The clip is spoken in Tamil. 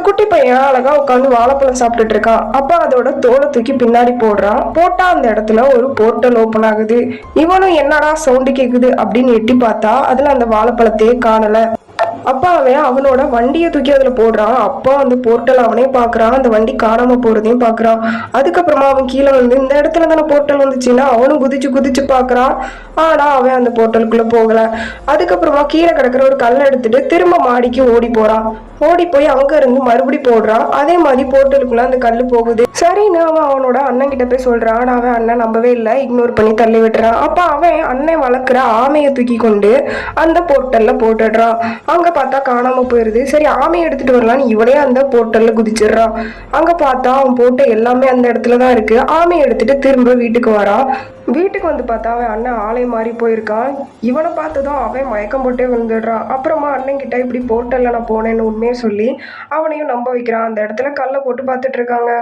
குட்டி பையன் அழகா உட்காந்து வாழைப்பழம் சாப்பிட்டுட்டு இருக்கான். அப்ப அதோட தோலை தூக்கி பின்னாடி போடுறான். போட்டா அந்த இடத்துல ஒரு போர்ட்டல் ஓபன் ஆகுது. இவனும் என்னடா சவுண்டு கேக்குது அப்படின்னு எட்டி பார்த்தா அதுல அந்த வாழைப்பழத்தையே காணல. அப்பா அவன் அவனோட வண்டியை தூக்கி அதுல போடுறான். அப்பா அந்த போர்ட்டல் அவனே பாக்குறான். அந்த வண்டி காணாம போறதையும் பாக்குறான். அதுக்கப்புறமா அவன் கீழே வந்து இந்த இடத்துல தானே போர்ட்டல் வந்துச்சுன்னா அவனும் குதிச்சு குதிச்சு பாக்குறான். ஆனா அவன் அந்த போர்ட்டலுக்குள்ள போகல. அதுக்கப்புறமா கீழே கிடக்குற ஒரு கல்லை எடுத்துட்டு திரும்ப மாடிக்கு ஓடி போறான். ஓடி போய் அங்க இருந்து மறுபடி போடுறான். அதே மாதிரி போர்ட்டலுக்குள்ள அந்த கல்லு போகுது. சரின்னு அவன் அவனோட அண்ணன் கிட்ட போய் சொல்றான். ஆனா அவன் அண்ணன் நம்பவே இல்லை, இக்னோர் பண்ணி தள்ளி விட்டுறான். அப்ப அவன் அண்ணன் வளர்க்குற ஆமையை தூக்கி கொண்டு அந்த போர்ட்டல்ல போட்டுடுறான். அங்க பார்த்தா காணாம போயிருது. சரி ஆமையை எடுத்துட்டு வரலான்னு இவனே அந்த போர்ட்டல்ல குதிச்சிடுறான். அங்க பார்த்தா அவன் போட்ட எல்லாமே அந்த இடத்துலதான் இருக்கு. ஆமையை எடுத்துட்டு திரும்ப வீட்டுக்கு வரான். வீட்டுக்கு வந்து பார்த்தா அவன் அண்ணன் ஆளை மாறி போயிருக்கான். இவனை பார்த்ததும் அவன் மயக்கம் போட்டே விழுந்துடுறான். அப்புறமா அண்ணன் கிட்ட இப்படி போர்ட்டல்ல நான் போனேன்னு உண்மையை சொல்லி அவனையும் நம்ப வைக்கிறான். அந்த இடத்துல கல்லை போட்டு பார்த்துட்டு இருக்காங்க.